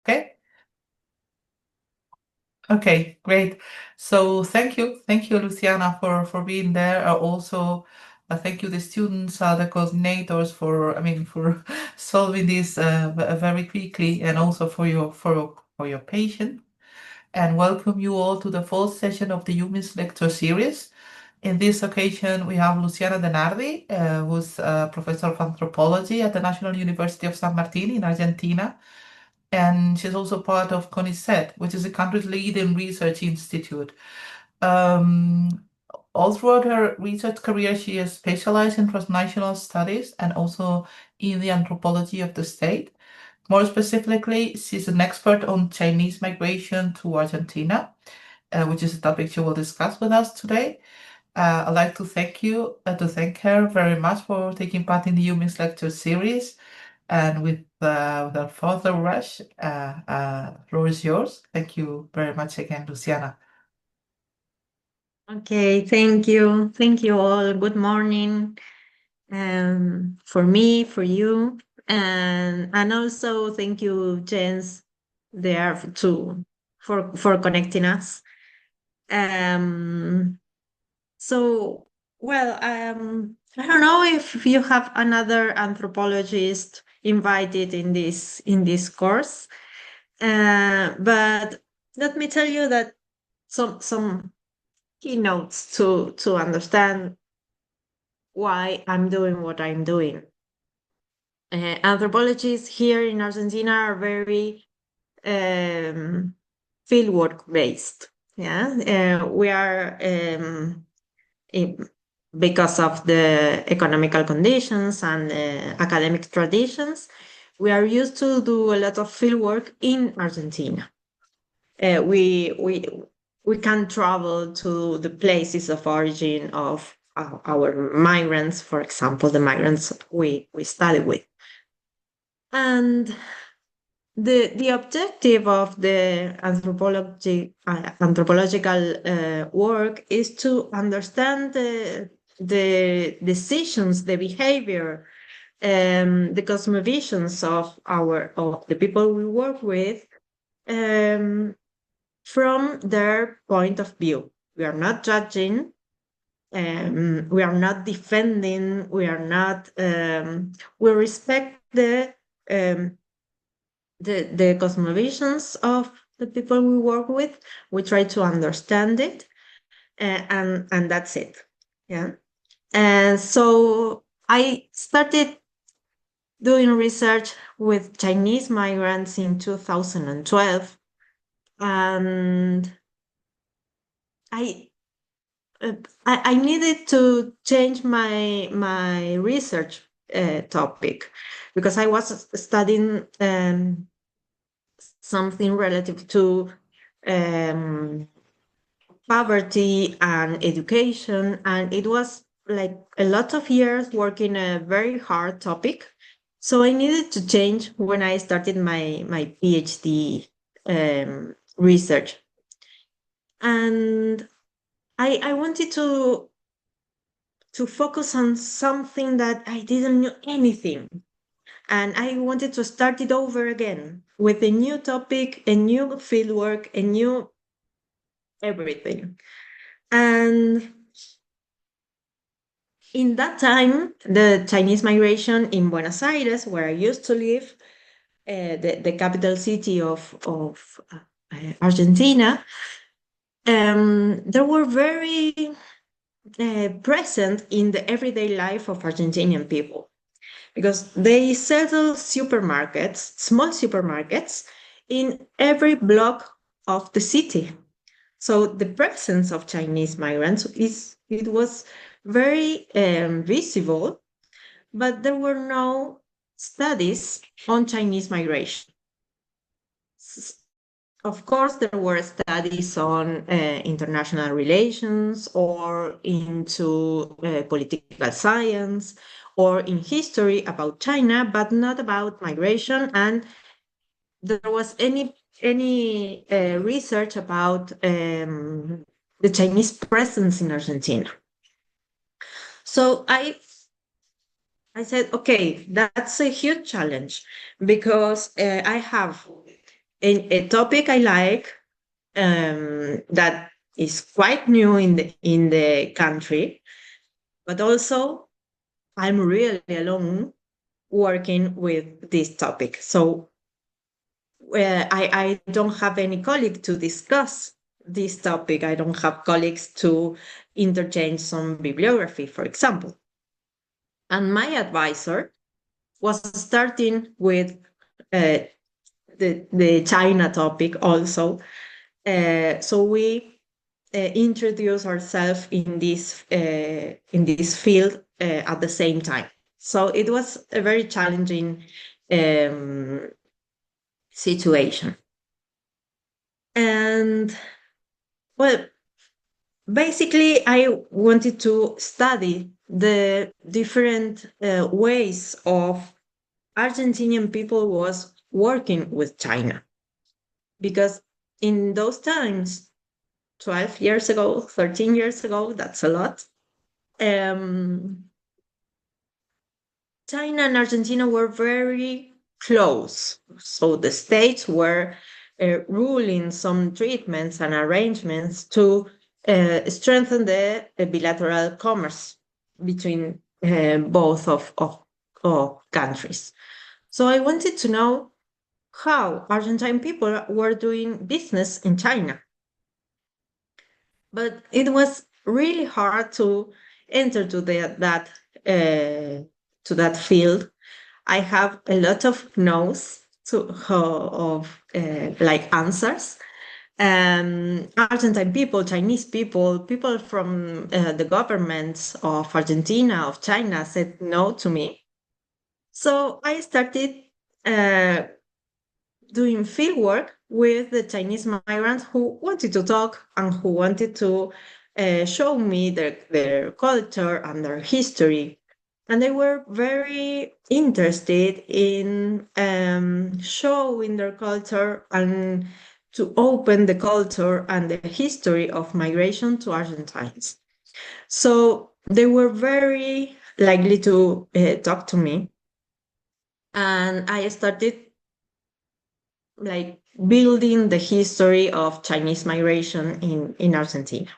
Okay. Okay, great. So thank you, Luciana, for being there. Also, thank you, the students, the coordinators, for for solving this very quickly, and also for your patience. And welcome you all to the fourth session of the EuMIGS Lecture series. In this occasion, we have Luciana Denardi, who's a professor of anthropology at the National University of San Martin in Argentina, and she's also part of CONICET, which is the country's leading research institute. Um, all throughout her research career, she has specialized in transnational studies and also in the anthropology of the state. More specifically, she's an expert on Chinese migration to Argentina, which is a topic she will discuss with us today. I'd like to thank her very much for taking part in the EuMIGS Lecture series. And without further rush, floor is yours. Thank you very much again, Luciana. Okay, thank you. Thank you all. Good morning. For me, for you, and also thank you, Jens, there for connecting us. Um, so well, I don't know if you have another anthropologist invited in this course, but let me tell you that some keynotes to understand why I'm doing what I'm doing. Anthropologists here in Argentina are very fieldwork based. Yeah, we are because of the economical conditions and academic traditions. We are used to do a lot of fieldwork in Argentina. Uh, we we we can travel to the places of origin of our migrants, for example, the migrants we study with. And the objective of the anthropological work is to understand the decisions, the behavior, the cosmovisions of the people we work with, um, from their point of view. We are not judging, we are not defending, we are not, we respect um, the cosmovisions of the people we work with. We try to understand it, and that's it. Yeah. And so I started doing research with Chinese migrants in 2012, and I I needed to change my research topic because I was studying something relative to um, poverty and education, and it was like a lot of years working a very hard topic. So I needed to change when I started my PhD research, and I wanted to focus on something that I didn't know anything. And I wanted to start it over again with a new topic, a new fieldwork, a new everything. And in that time, the Chinese migration in Buenos Aires, where I used to live, the capital city of Argentina, they were very present in the everyday life of Argentinian people because they settle supermarkets, small supermarkets, in every block of the city. So the presence of Chinese migrants it was very visible, but there were no studies on Chinese migration. Of course, there were studies on international relations or into political science or in history about China, but not about migration. And there was any research about the Chinese presence in Argentina. So I said, okay, that's a huge challenge because I have a topic I like, that is quite new in the country, but also I'm really alone working with this topic. So I don't have any colleague to discuss this topic. I don't have colleagues to interchange some bibliography, for example. And my advisor was starting with uh, the China topic also. So we introduce ourselves in this field at the same time. So it was a very challenging um, situation. And well, basically, I wanted to study the different ways of Argentinian people was working with China, because in those times, 12 years ago, 13 years ago, that's a lot. Um, China and Argentina were very close. So the states were ruling some treatments and arrangements to strengthen the bilateral commerce between both of countries. So I wanted to know how Argentine people were doing business in China. But it was really hard to enter to that field. I have a lot of no's of like answers. Argentine people, Chinese people, people from the governments of Argentina, of China said no to me. So I started uh, doing field work with the Chinese migrants who wanted to talk and who wanted to show me their culture and their history. And they were very interested in showing their culture and to open the culture and the history of migration to Argentines. So they were very likely to talk to me. And I started like building the history of Chinese migration in Argentina.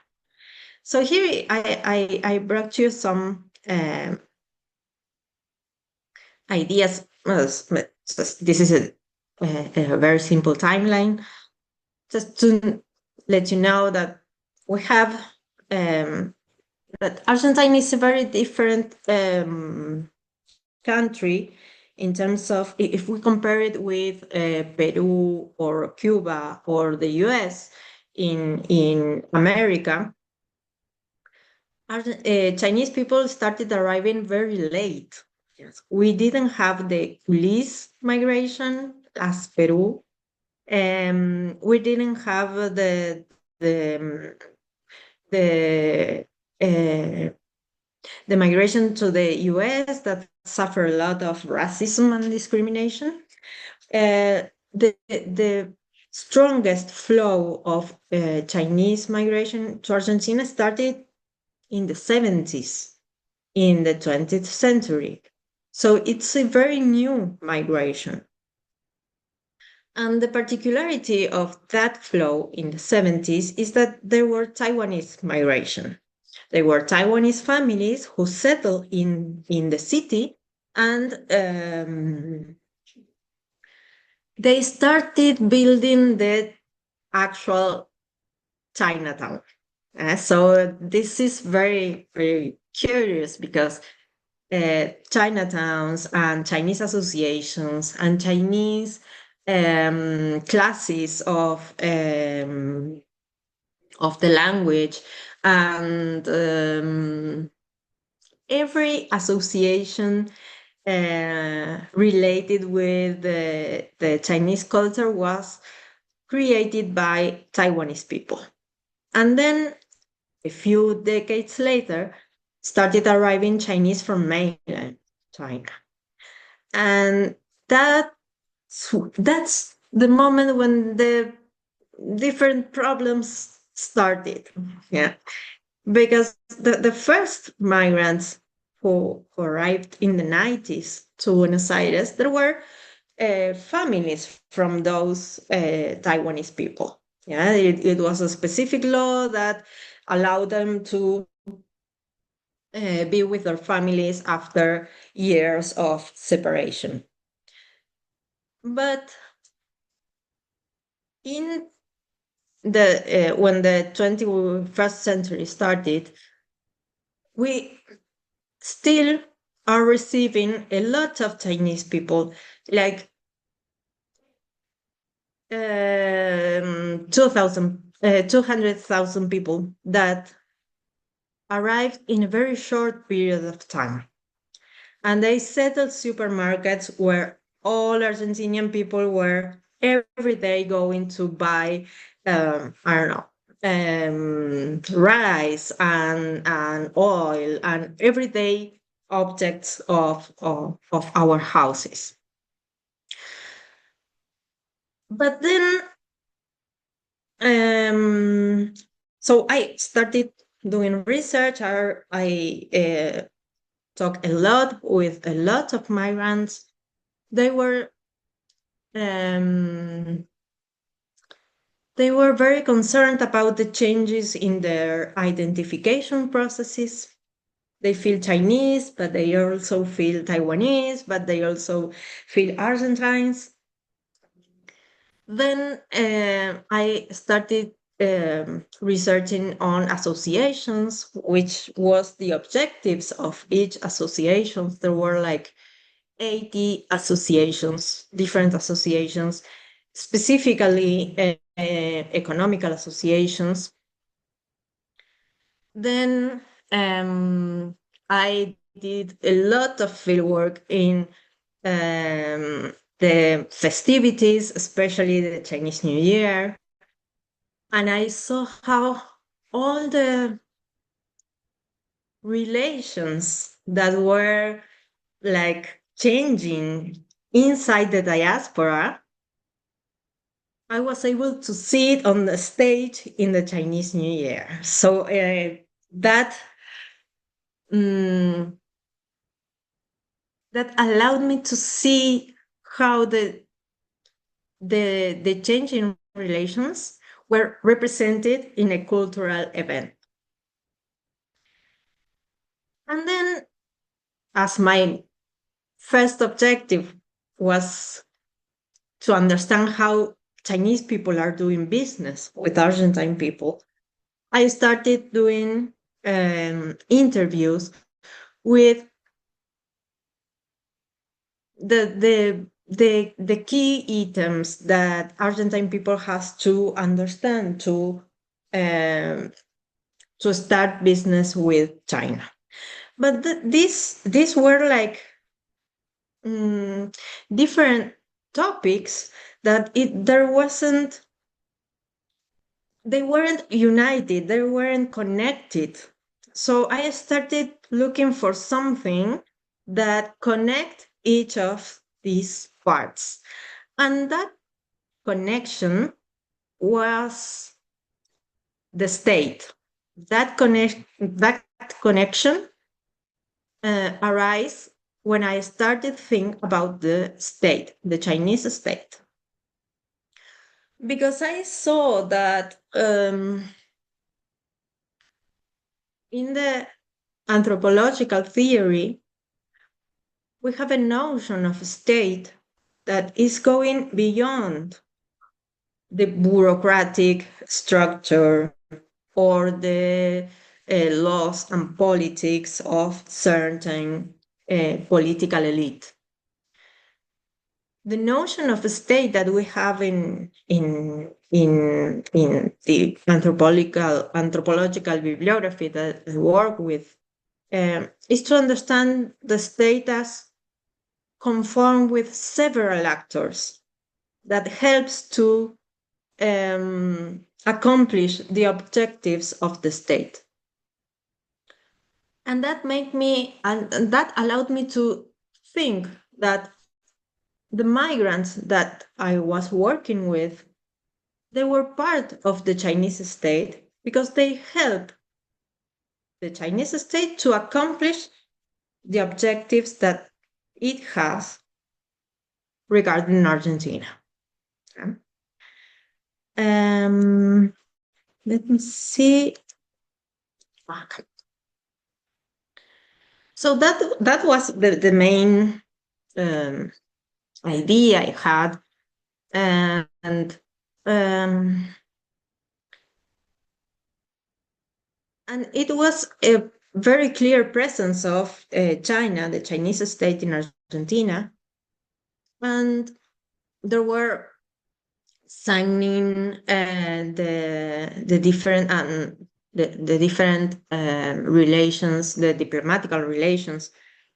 So here I brought you some ideas. This is a very simple timeline, just to let you know that we have that Argentina is a very different country in terms of if we compare it with Peru or Cuba or the US in America. Chinese people started arriving very late. Yes. We didn't have the police migration as Peru. We didn't have the uh, the migration to the US that suffer a lot of racism and discrimination. The strongest flow of Chinese migration to Argentina started in the 70s, in the 20th century. So it's a very new migration. And the particularity of that flow in the 70s is that there were Taiwanese migration. There were Taiwanese families who settled in the city, and they started building the actual Chinatown. So this is very, very curious because Chinatowns and Chinese associations and Chinese classes of the language and every association related with the Chinese culture was created by Taiwanese people. And then a few decades later, started arriving Chinese from mainland China. And that's the moment when the different problems started. Yeah. Because the first migrants who arrived in the 90s to Buenos Aires, there were families from those Taiwanese people. Yeah, it was a specific law that allowed them to be with their families after years of separation. But in the when the 21st century started, we still are receiving a lot of Chinese people, like 200,000 people that arrived in a very short period of time. And they settled supermarkets where all Argentinian people were every day going to buy, I don't know, rice and oil and everyday objects of our houses. But then, um, so I started doing research. I talked a lot with a lot of migrants. They were um, they were very concerned about the changes in their identification processes. They feel Chinese, but they also feel Taiwanese, but they also feel Argentines. Then I started researching on associations, which was the objectives of each association. There were like 80 associations, different associations, specifically economical associations. Then I did a lot of fieldwork in the festivities, especially the Chinese New Year. And I saw how all the relations that were like changing inside the diaspora, I was able to see it on the stage in the Chinese New Year. So that mm, that allowed me to see how the changing relations were represented in a cultural event. And then, as my first objective was to understand how Chinese people are doing business with Argentine people, I started doing interviews with the key items that Argentine people has to understand um, to start business with China. But these were like different topics that there wasn't, they weren't united, they weren't connected. So I started looking for something that connect each of these parts. And that connection was the state. That connection arise when I started think about the state, the Chinese state, because I saw that in the anthropological theory we have a notion of a state that is going beyond the bureaucratic structure or the laws and politics of certain political elite. The notion of a state that we have in the anthropological bibliography that I work with is to understand the state as conform with several actors that helps to accomplish the objectives of the state. And that made me, and that allowed me to think that the migrants that I was working with, they were part of the Chinese state because they help the Chinese state to accomplish the objectives that it has regarding Argentina. Um, Let me see. Okay. So that was the main um, idea I had, and um, and it was a very clear presence of China, the Chinese state in Argentina, and there were signing the different the different relations, the diplomatical relations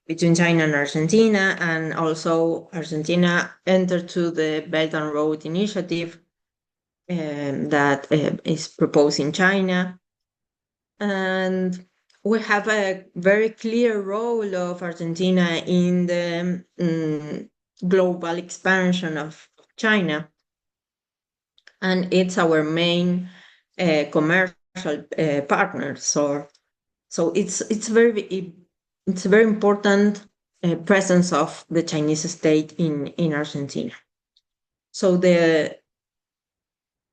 between China and Argentina, and also Argentina entered to the Belt and Road Initiative that is proposing China. And we have a very clear role of Argentina in the global expansion of China. And it's our main commercial partner. So it's a very important presence of the Chinese state in Argentina. So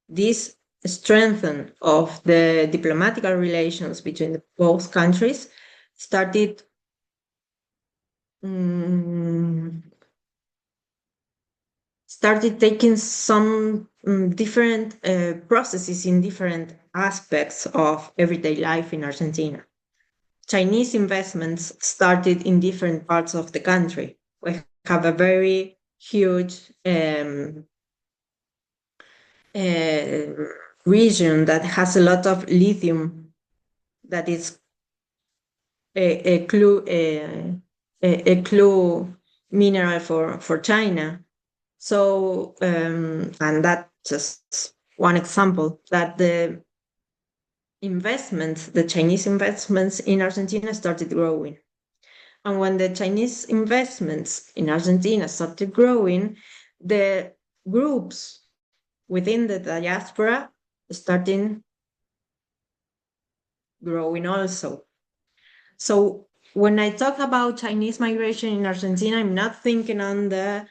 this strengthening of the diplomatical relations between both countries started taking some different processes in different aspects of everyday life in Argentina. Chinese investments started in different parts of the country. We have a very huge region that has a lot of lithium that is a clue mineral for China. So, and that's just one example that the Chinese investments in Argentina started growing. And when the Chinese investments in Argentina started growing, the groups within the diaspora started growing also. So when I talk about Chinese migration in Argentina, I'm not thinking on the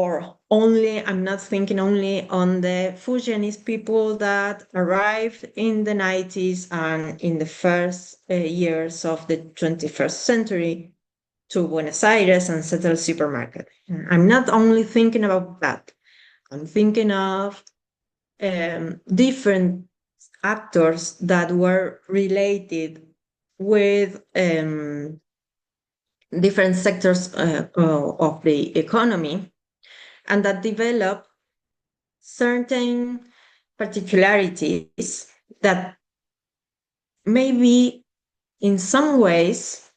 I'm not thinking only on the Fujianese people that arrived in the 90s and in the first years of the 21st century to Buenos Aires and settled supermarket. I'm not only thinking about that. I'm thinking of different actors that were related with different sectors of the economy and that develop certain particularities that maybe in some ways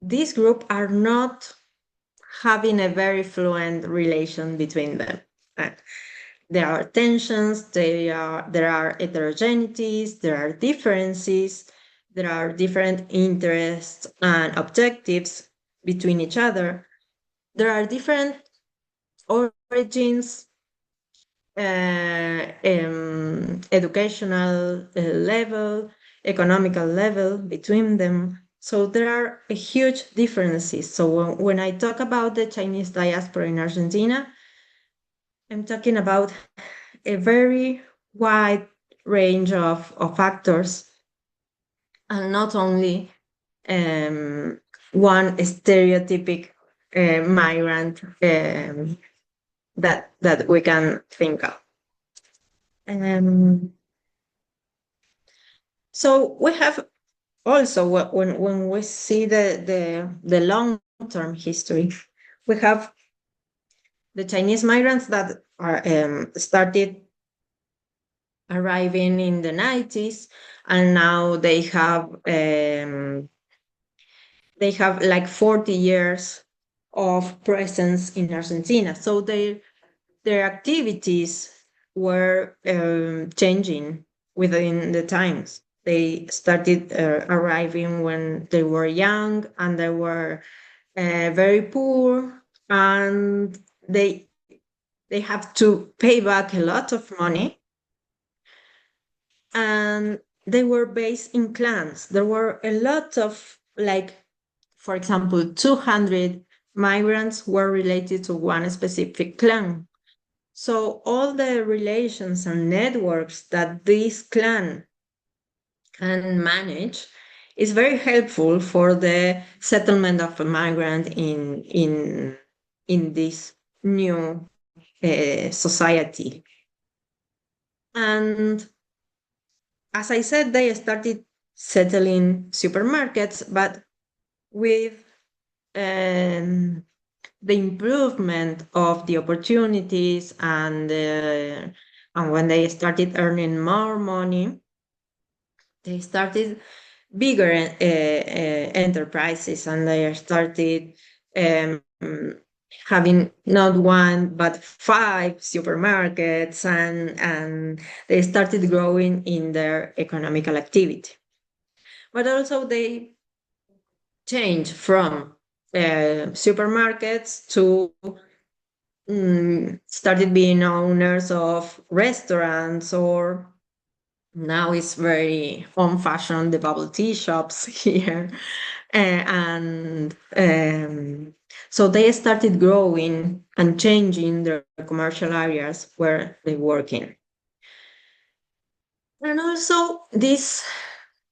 this group are not having a very fluent relation between them. There are tensions, there are heterogeneities, there are differences, there are different interests and objectives between each other. There are different origins, educational level, economical level between them. So there are huge differences. So when I talk about the Chinese diaspora in Argentina, I'm talking about a very wide range of factors and not only one stereotypic migrant that we can think of. So we have also when we see the long-term history, we have the Chinese migrants that are started arriving in the 90s, and now they have like 40 years of presence in Argentina. So their activities were changing within the times. They started arriving when they were young and they were very poor, and they have to pay back a lot of money, and they were based in clans. There were a lot of like, for example, 200 migrants were related to one specific clan. So all the relations and networks that this clan can manage is very helpful for the settlement of a migrant in this new society. And as I said, they started settling supermarkets, but with um, the improvement of the opportunities and when they started earning more money, they started bigger enterprises, and they started um, having not one but five supermarkets, and they started growing in their economical activity. But also they changed from supermarkets to started being owners of restaurants, or now it's very old-fashioned, the bubble tea shops here. And so they started growing and changing their commercial areas where they work in. And also this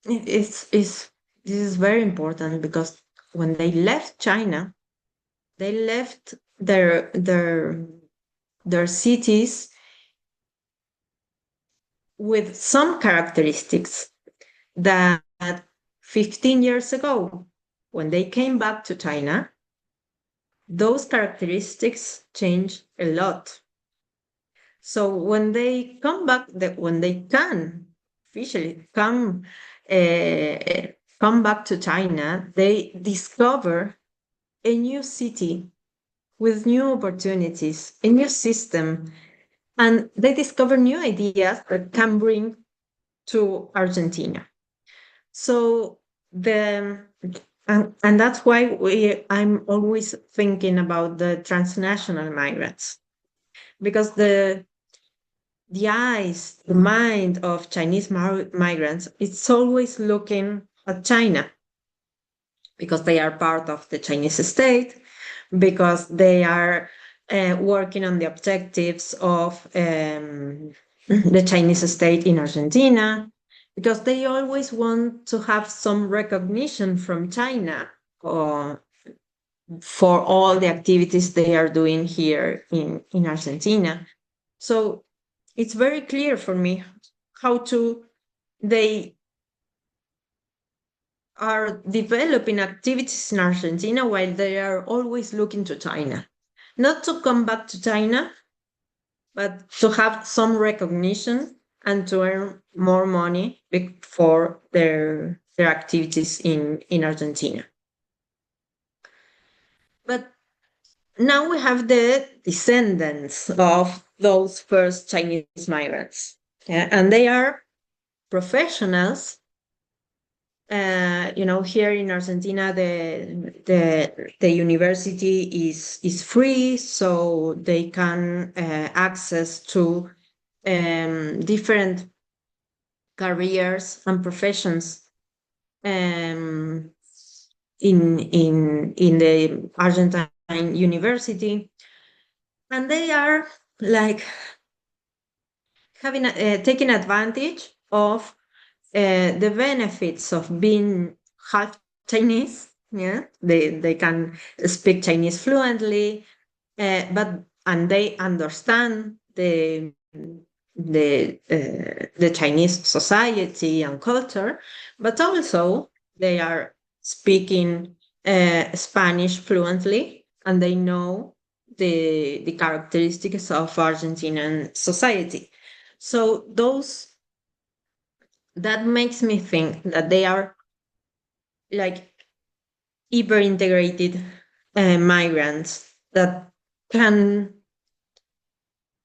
is very important, because when they left China, they left their cities with some characteristics that 15 years ago, when they came back to China, those characteristics change a lot. So when they come back, when they can officially come back to China, they discover a new city with new opportunities, a new system, and they discover new ideas that can bring to Argentina. So the and that's why I'm always thinking about the transnational migrants, because the eyes, the mind of Chinese migrants, it's always looking at China, because they are part of the Chinese state, because they are working on the objectives of the Chinese state in Argentina, because they always want to have some recognition from China for all the activities they are doing here in Argentina. So it's very clear for me how they are developing activities in Argentina while they are always looking to China. Not to come back to China, but to have some recognition and to earn more money for their activities in Argentina. But now we have the descendants of those first Chinese migrants. Yeah, and they are professionals. Here in Argentina, the university is free, so they can access to different careers and professions um, in the Argentine university, and they are like having taking advantage of the benefits of being half Chinese. Yeah, they can speak Chinese fluently, and they understand the Chinese society and culture, but also they are speaking Spanish fluently, and they know the characteristics of Argentinian society. So that makes me think that they are like hyper integrated migrants can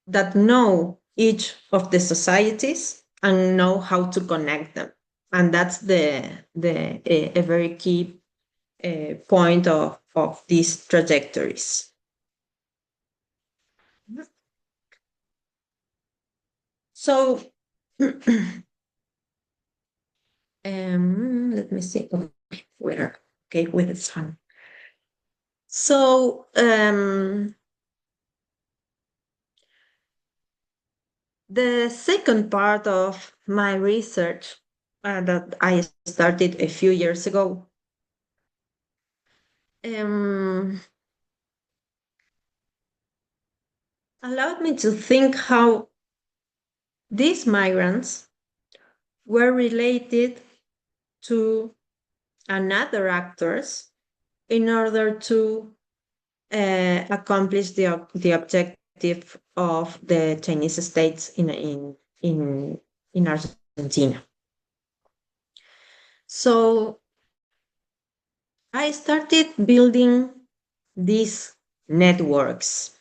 that know each of the societies and know how to connect them, and that's a very key point of these trajectories. So let me see where okay, with the sun. So the second part of my research that I started a few years ago um, allowed me to think how these migrants were related to another actors in order to accomplish the objective of the Chinese states in Argentina. So I started building these networks.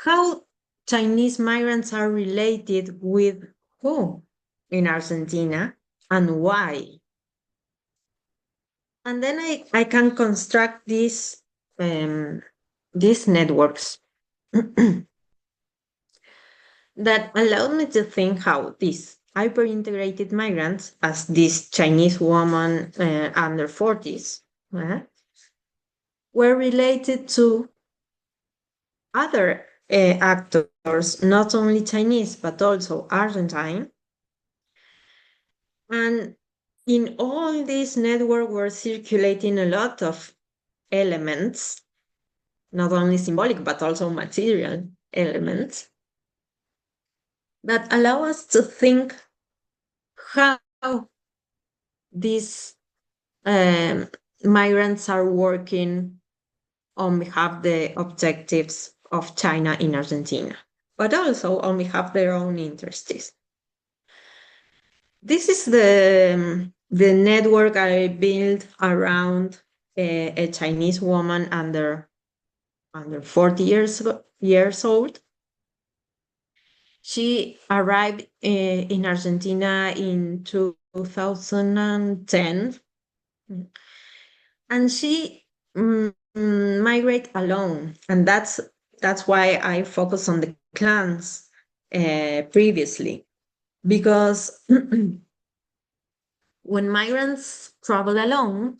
How Chinese migrants are related with who in Argentina and why? And then I can construct these networks that allowed me to think how these hyper-integrated migrants, as this Chinese woman under 40s, were related to other actors, not only Chinese, but also Argentine. And in all this network were circulating a lot of elements, not only symbolic, but also material elements that allow us to think how these migrants are working on behalf of the objectives of China in Argentina, but also on behalf of their own interests. This is the network I built around a Chinese woman under 40 years old. She arrived in Argentina in 2010, and she migrate alone, and that's why I focus on the clans previously, because when migrants travel alone,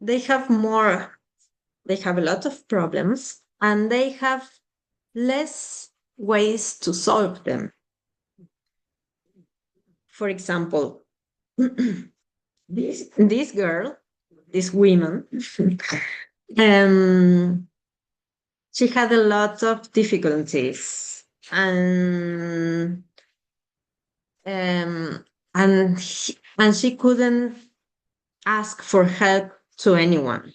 they have a lot of problems, and they have less ways to solve them. For example, this girl, this woman, she had a lot of difficulties, um, and she couldn't ask for help to anyone.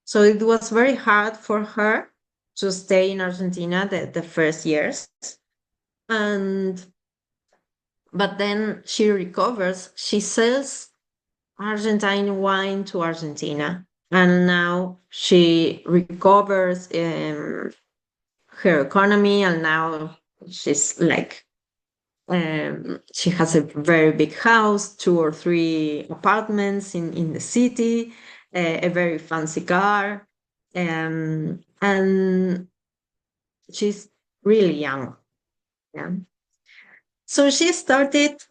So it was very hard for her to stay in Argentina the first years. And but then she recovers. She sells Argentine wine to Argentina, and now she recovers her economy, and now she's like she has a very big house, 2 or 3 apartments in the city, a very fancy car, and she's really young. Yeah. So she started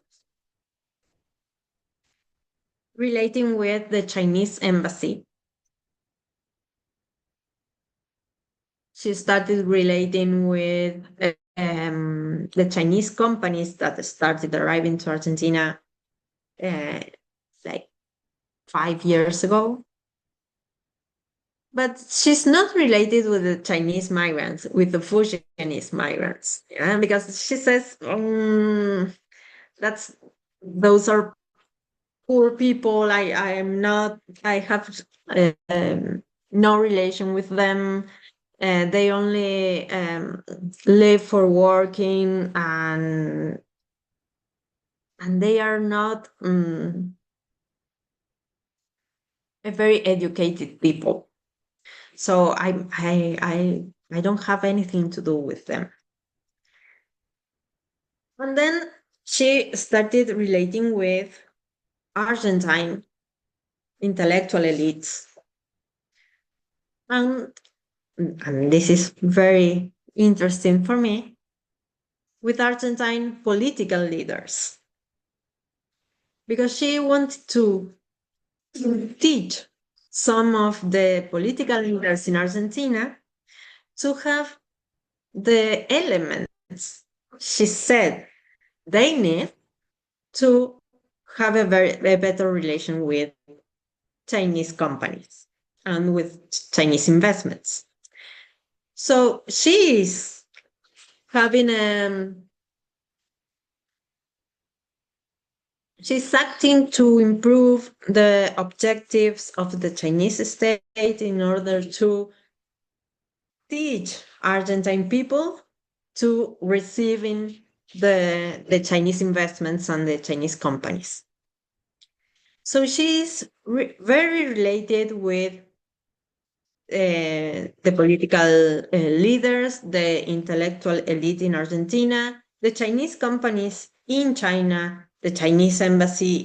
relating with the Chinese embassy. She started relating with the Chinese companies that started arriving to Argentina like 5 years ago. But she's not related with the Chinese migrants, with the fusionist migrants, yeah? Because she says those are poor people. I have no relation with them. They only live for working, and they are not a very educated people. So I don't have anything to do with them. And then she started relating with Argentine intellectual elites. And this is very interesting for me, with Argentine political leaders. because she wanted to teach some of the political leaders in Argentina to have the elements she said they need to have a better relation with Chinese companies and with Chinese investments. So she is having she's acting to improve the objectives of the Chinese state in order to teach Argentine people to receiving the Chinese investments and the Chinese companies. So she's very related with the political leaders, the intellectual elite in Argentina, the Chinese companies in China, the Chinese embassy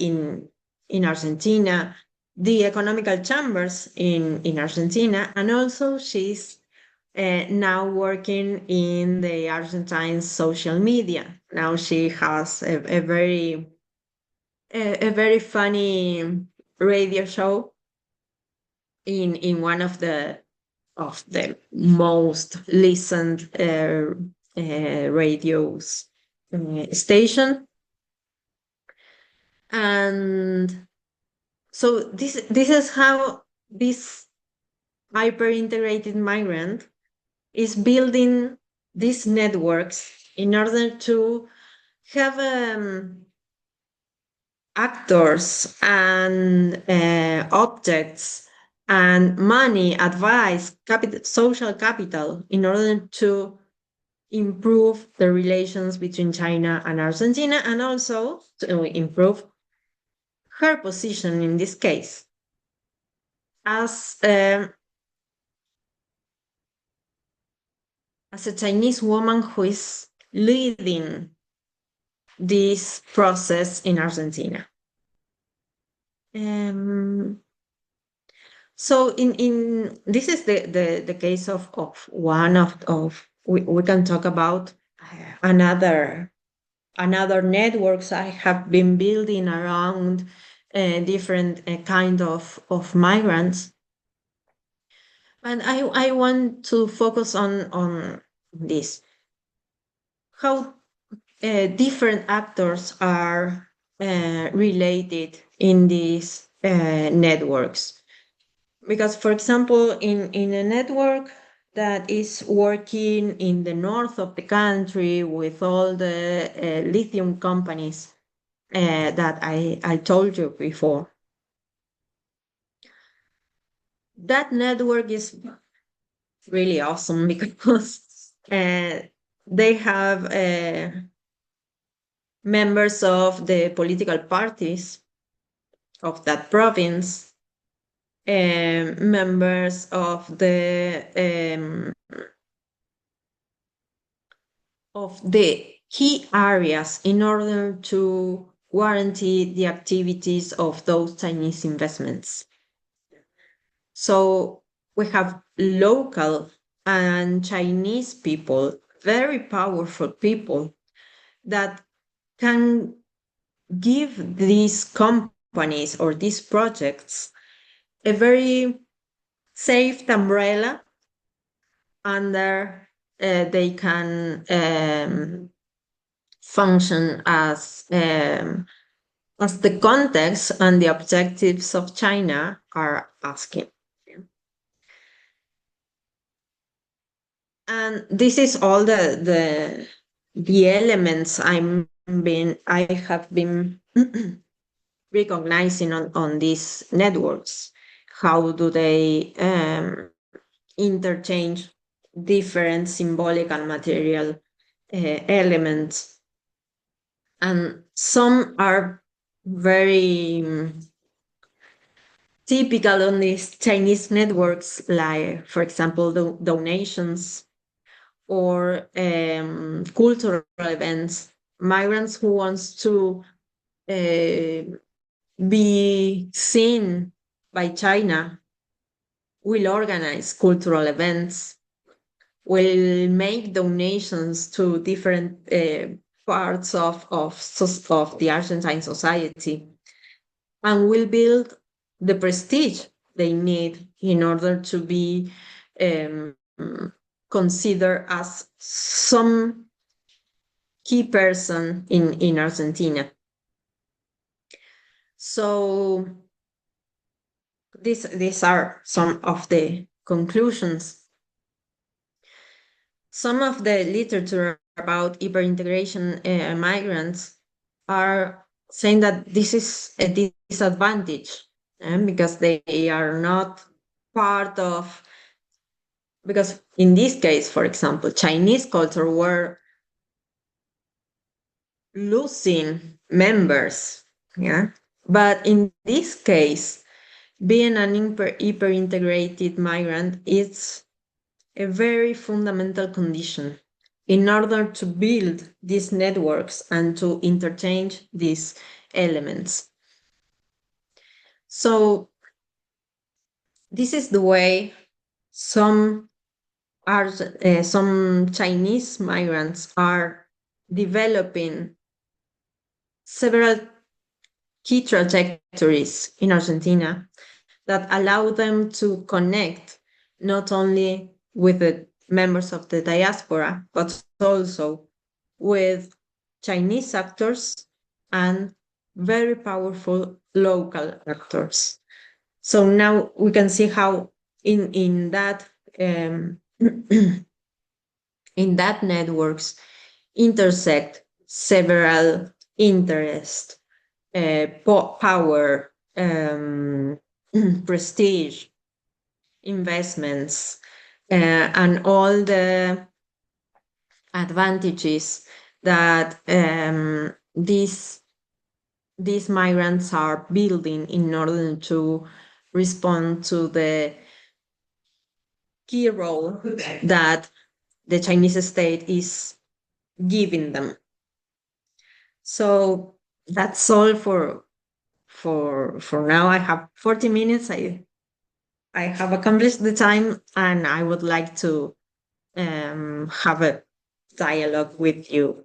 in Argentina, the economical chambers in Argentina, and also she's now working in the Argentine social media. Now she has a very funny radio show in one of the most listened radios station. And so this is how this hyper integrated migrant is building these networks in order to have actors and objects and money, advice, capital, social capital in order to improve the relations between China and Argentina, and also to improve her position in this case as a Chinese woman who is leading this process in Argentina. So in this is the case of one of we can talk about another networks I have been building around different kind of migrants, and I want to focus on this, how different actors are related in these networks. Because, for example, in a network that is working in the north of the country with all the lithium companies that I told you before, that network is really awesome because they have members of the political parties of that province, members of the key areas in order to guarantee the activities of those Chinese investments. So we have local and Chinese people, very powerful people that can give these companies or these projects a very safe umbrella under they can function as the context and the objectives of China are asking. And this is all the elements I have been recognizing on these networks. How do they interchange different symbolic and material elements? And some are very typical on these Chinese networks, like, for example, the donations or cultural events. Migrants who wants to be seen by China will organize cultural events, will make donations to different parts of the Argentine society. and will build the prestige they need in order to be um, considered as some key person in Argentina. So these are some of the conclusions. Some of the literature about hyperintegration migrants are saying that this is a disadvantage because they are not part of, because in this case, for example, Chinese culture were losing members. Yeah. But in this case, being an hyper-integrated migrant is a very fundamental condition in order to build these networks and to interchange these elements. So this is the way some some Chinese migrants are developing several key trajectories in Argentina that allow them to connect not only with the members of the diaspora, but also with Chinese actors and very powerful local actors. So now we can see how in that in that networks intersect several interests, power, prestige, investments, and all the advantages that these migrants are building in order to respond to the key role that the Chinese state is giving them. So that's all for now. I have 40 minutes. I have accomplished the time, and I would like to have a dialogue with you.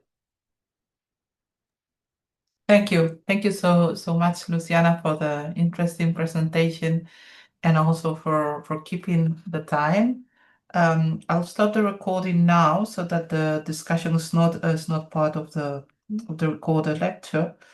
Thank you. Thank you so much, Luciana, for the interesting presentation and also for keeping the time. I'll stop the recording now so that the discussion is not part of the recorded lecture.